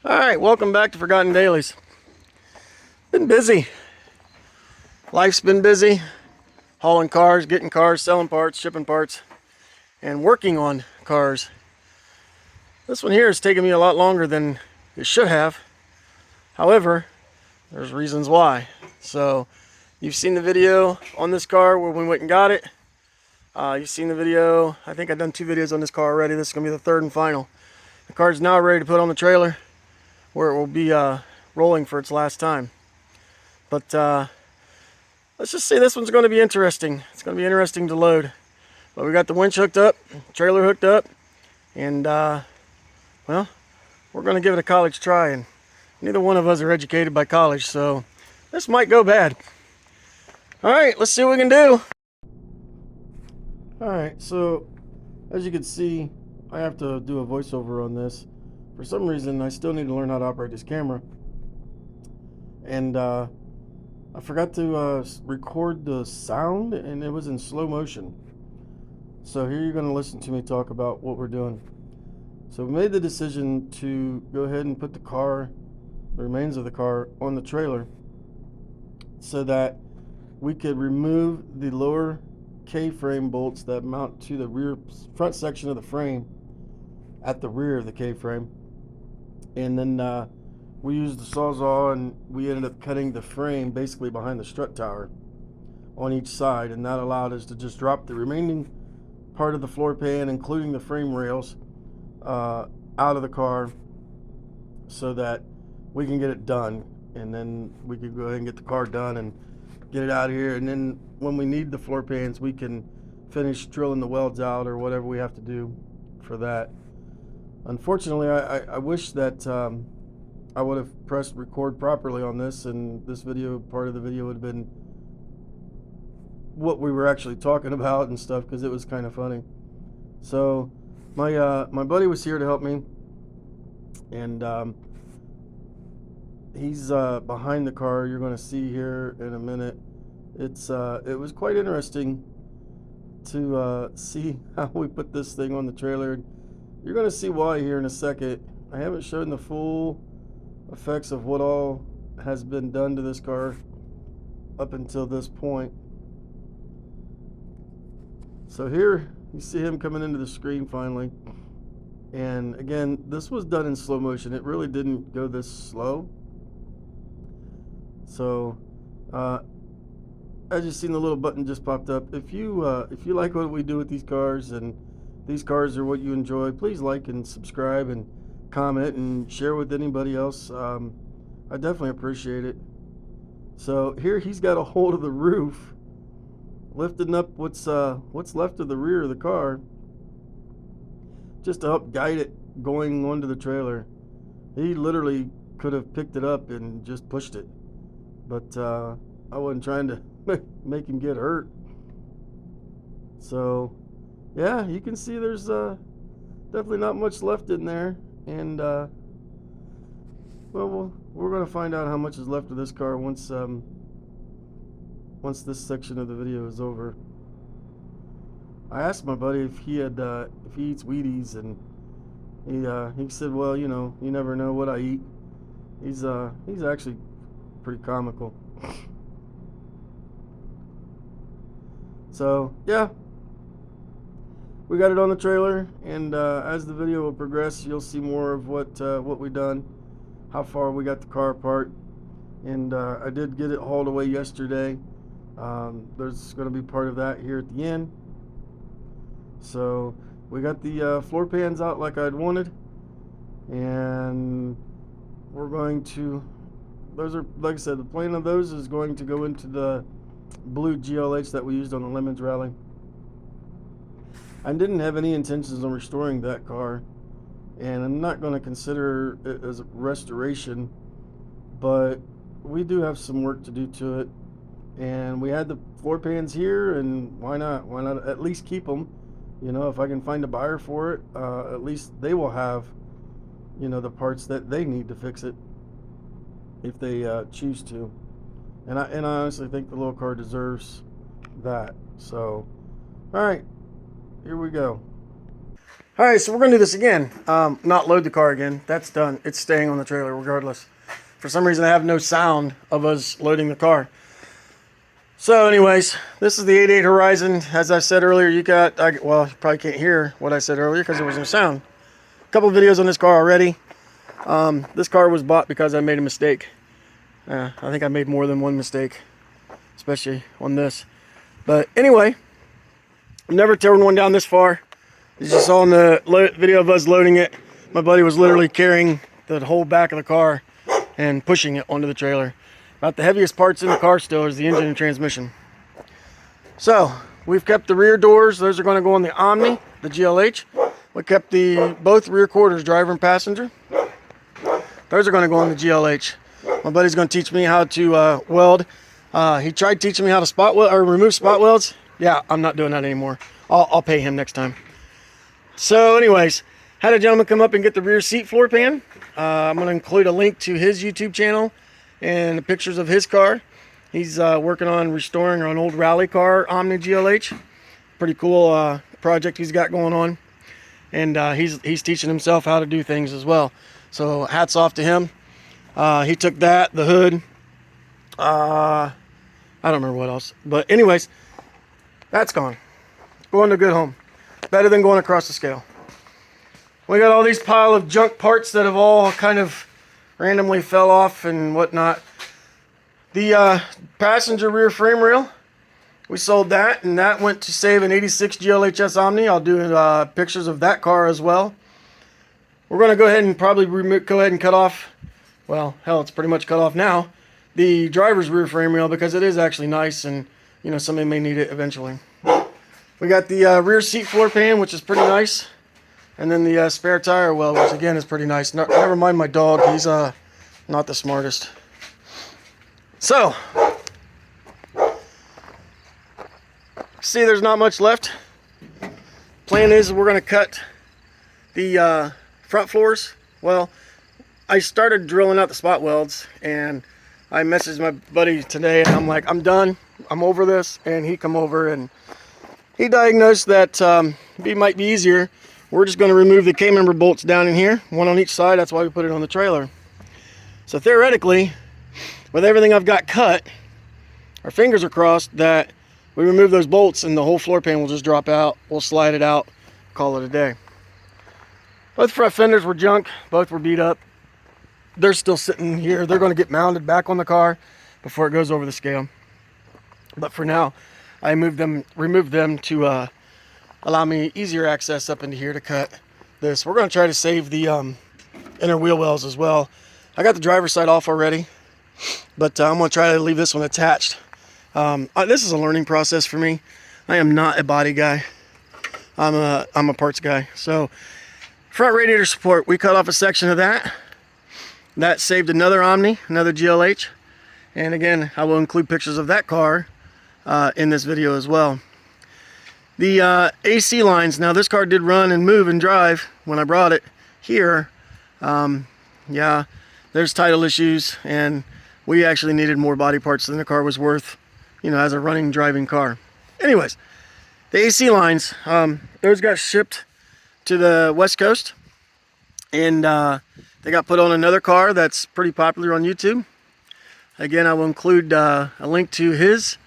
Alright, welcome back to Forgotten Dailies. Been busy. Life's been busy. Hauling cars, getting cars, selling parts, shipping parts, and working on cars. This one here has taken me a lot longer than it should have. However, there's reasons why. So, you've seen the video on this car where we went and got it. You've seen the video, I think I've done 2 videos on this car already. This is going to be the 3rd and final. The car is now ready to put on the trailer, where it will be rolling for its last time. But let's just say this one's going to be interesting. It's going to be interesting to load. But we got the winch hooked up, trailer hooked up, and well, we're going to give it a college try. And neither one of us are educated by college, so this might go bad. All right, let's see what we can do. All right, so as you can see, I have to do a voiceover on this. For some reason, I still need to learn how to operate this camera. And I forgot to record the sound, and it was in slow motion. So here you're going to listen to me talk about what we're doing. So we made the decision to go ahead and put the remains of the car, on the trailer so that we could remove the lower K-frame bolts that mount to the front section of the frame at the rear of the K-frame. And then we used the Sawzall, and we ended up cutting the frame basically behind the strut tower on each side, and that allowed us to just drop the remaining part of the floor pan, including the frame rails, out of the car so that we can get it done, and then we could go ahead and get the car done and get it out of here. And then when we need the floor pans, we can finish drilling the welds out or whatever we have to do for that. Unfortunately, I wish that I would have pressed record properly on this, and this video, part of the video, would have been what we were actually talking about and stuff, because it was kind of funny. So my buddy was here to help me, and he's behind the car. You're going to see here in a minute. It was quite interesting to see how we put this thing on the trailer. You're going to see why here in a second. I haven't shown the full effects of what all has been done to this car up until this point. So here you see him coming into the screen finally. And again, this was done in slow motion. It really didn't go this slow. So as you've seen, the little button just popped up. If you like what we do with these cars, and these cars are what you enjoy, please like and subscribe and comment and share with anybody else. I definitely appreciate it. So here he's got a hold of the roof, lifting up what's left of the rear of the car, just to help guide it going onto the trailer. He literally could have picked it up and just pushed it, but I wasn't trying to make him get hurt. So yeah, you can see there's definitely not much left in there, and well, we're going to find out how much is left of this car once this section of the video is over. I asked my buddy if he eats Wheaties, and he said, well, you know, you never know what I eat. He's actually pretty comical. So yeah, we got it on the trailer, and as the video will progress, you'll see more of what we done, how far we got the car apart. And I did get it hauled away yesterday. There's going to be part of that here at the end. So we got the floor pans out like I'd wanted, and we're going to, those are, like I said, the plan of those is going to go into the blue GLH that we used on the Lemons Rally. I didn't have any intentions of restoring that car, and I'm not going to consider it as a restoration, but we do have some work to do to it. And we had the floor pans here, and why not at least keep them? You know, if I can find a buyer for it, at least they will have, you know, the parts that they need to fix it, if they choose to. And I honestly think the little car deserves that. So all right, here we go. All right, so we're gonna do this again. Not load the car again. That's done. It's staying on the trailer regardless. For some reason, I have no sound of us loading the car. So anyways, this is the 88 Horizon. As I said earlier, well, you probably can't hear what I said earlier because there was no sound. A couple of videos on this car already. This car was bought because I made a mistake. I think I made more than one mistake, especially on this. But anyway, I've never turned one down this far. You just saw in the video of us loading it, my buddy was literally carrying the whole back of the car and pushing it onto the trailer. About the heaviest parts in the car still is the engine and transmission. So, we've kept the rear doors. Those are going to go on the Omni, the GLH. We kept both rear quarters, driver and passenger. Those are going to go on the GLH. My buddy's going to teach me how to weld. He tried teaching me how to spot weld or remove spot welds. Yeah, I'm not doing that anymore. I'll pay him next time. So anyways, had a gentleman come up and get the rear seat floor pan. I'm going to include a link to his YouTube channel and the pictures of his car. He's working on restoring an old rally car, Omni GLH. Pretty cool project he's got going on. And he's teaching himself how to do things as well. So hats off to him. He took that, the hood. I don't remember what else. But anyways, that's gone. Going to a good home. Better than going across the scale. We got all these pile of junk parts that have all kind of randomly fell off and whatnot. The passenger rear frame rail, we sold that, and that went to save an 86 GLHS Omni. I'll do pictures of that car as well. We're going to go ahead and probably go ahead and cut off, well, hell, it's pretty much cut off now, the driver's rear frame rail because it is actually nice and, you know, somebody may need it eventually. We got the rear seat floor pan, which is pretty nice. And then the spare tire well, which again is pretty nice. Never mind my dog, he's not the smartest. So, see there's not much left. Plan is we're going to cut the front floors. Well, I started drilling out the spot welds and I messaged my buddy today and I'm like, I'm done. I'm over this. And he come over and he diagnosed that it might be easier. We're just going to remove the K-member bolts down in here, one on each side. That's why we put it on the trailer. So theoretically, with everything I've got cut, our fingers are crossed that we remove those bolts and the whole floor pan will just drop out. We'll slide it out, call it a day. Both front fenders were junk. Both were beat up. They're still sitting here. They're going to get mounted back on the car before it goes over the scale. But for now, I removed them to allow me easier access up into here to cut this. We're going to try to save the inner wheel wells as well. I got the driver's side off already, but I'm going to try to leave this one attached. This is a learning process for me. I am not a body guy. I'm a parts guy. So front radiator support, we cut off a section of that. That saved another Omni, another GLH. And again, I will include pictures of that car in this video as well. The AC lines, now this car did run and move and drive when I brought it here. Yeah, there's title issues and we actually needed more body parts than the car was worth, you know, as a running, driving car. Anyways, the AC lines, those got shipped to the West Coast and they got put on another car that's pretty popular on YouTube. Again, I will include a link to his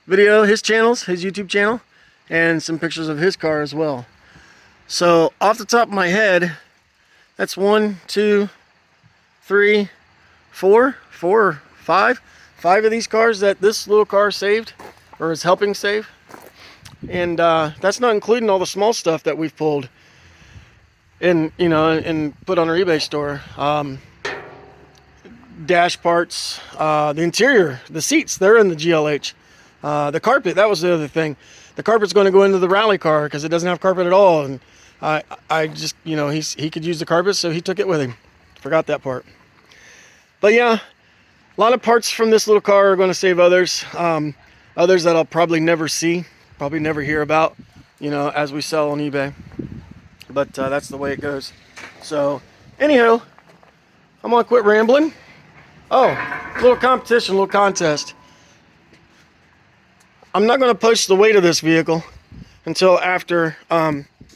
video, his YouTube channel, and some pictures of his car as well. So off the top of my head, that's 1, 2, 3, 4 or 5 of these cars that this little car saved or is helping save. And that's not including all the small stuff that we've pulled and, you know, and put on our eBay store. Dash parts, the interior, the seats, they're in the GLH. The carpet, that was the other thing. The carpet's going to go into the rally car because it doesn't have carpet at all. And I just, you know, he could use the carpet, so he took it with him. Forgot that part. But yeah, a lot of parts from this little car are going to save others. Others that I'll probably never see, probably never hear about, you know, as we sell on eBay. But that's the way it goes. So, anyhow, I'm going to quit rambling. Oh, little competition, little contest. I'm not going to post the weight of this vehicle until after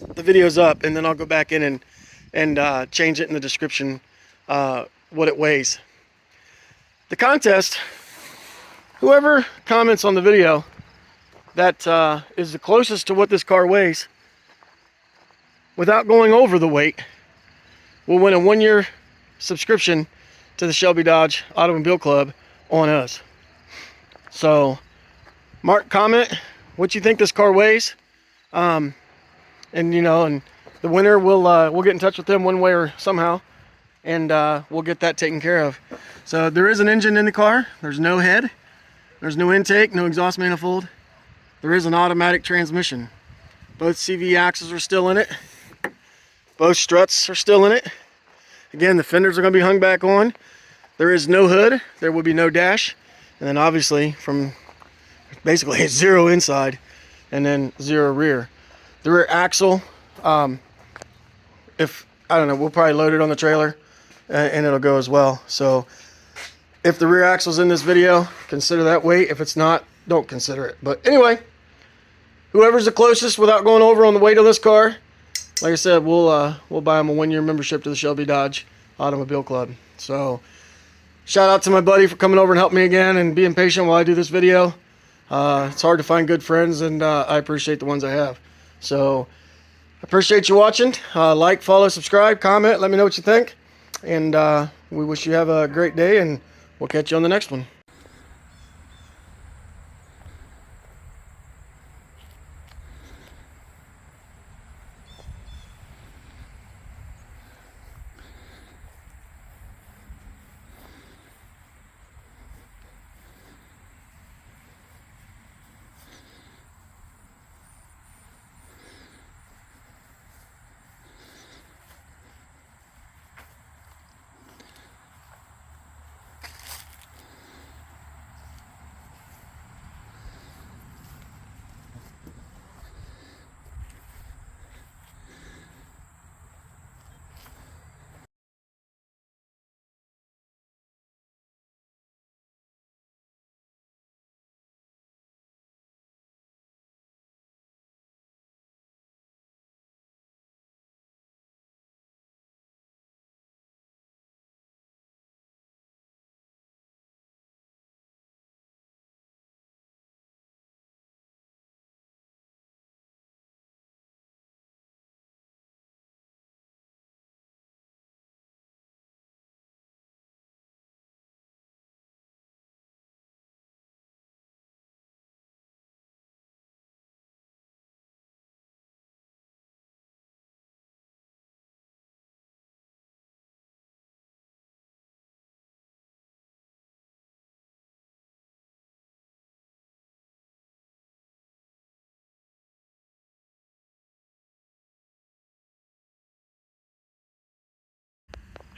the video's up, and then I'll go back in and change it in the description what it weighs. The contest, whoever comments on the video that is the closest to what this car weighs without going over the weight will win a 1-year subscription to the Shelby Dodge Automobile Club on us. So mark, comment what you think this car weighs, and you know, and the winner we'll get in touch with them one way or somehow, and we'll get that taken care of. So there is an engine in the car. There's no head, there's no intake, no exhaust manifold. There is an automatic transmission. Both CV axles are still in it. Both struts are still in it. Again, the fenders are going to be hung back on. There is no hood. There will be no dash. And then obviously from basically 0 inside and then 0 rear. The rear axle, if, I don't know, we'll probably load it on the trailer and it'll go as well. So if the rear axle's in this video, consider that weight. If it's not, don't consider it. But anyway, whoever's the closest without going over on the weight of this car, like I said, we'll buy them a 1-year membership to the Shelby Dodge Automobile Club. So shout out to my buddy for coming over and helping me again and being patient while I do this video. It's hard to find good friends, and I appreciate the ones I have. So I appreciate you watching. Like, follow, subscribe, comment, let me know what you think. And we wish you have a great day, and we'll catch you on the next one.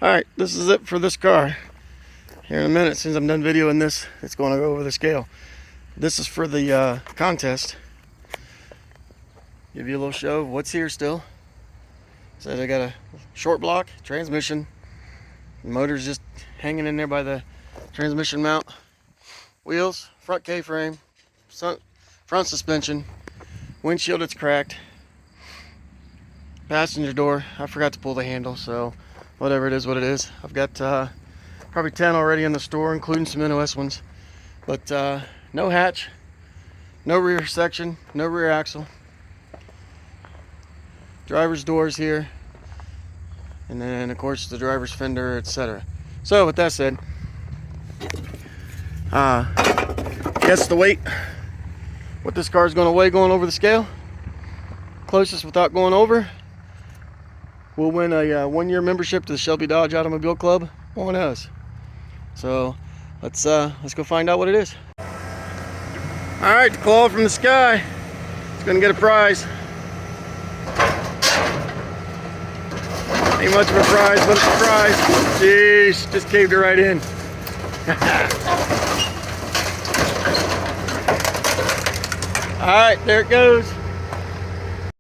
Alright, this is it for this car. Here in a minute, since I'm done videoing this, it's going to go over the scale. This is for the contest. Give you a little show of what's here still. So they got a short block, transmission. The motor's just hanging in there by the transmission mount. Wheels, front K-frame, front suspension. Windshield, it's cracked. Passenger door, I forgot to pull the handle, so whatever it is, what it is. I've got probably 10 already in the store, including some NOS ones. But no hatch, no rear section, no rear axle. Driver's doors here. And then, of course, the driver's fender, etc. So, with that said, guess the weight, what this car is going to weigh going over the scale. Closest without going over will win a 1-year membership to the Shelby Dodge Automobile Club on us. So let's go find out what it is. All right, the call from the sky. It's gonna get a prize. Ain't much of a prize, but it's a prize. Jeez, just caved it right in. All right, there it goes.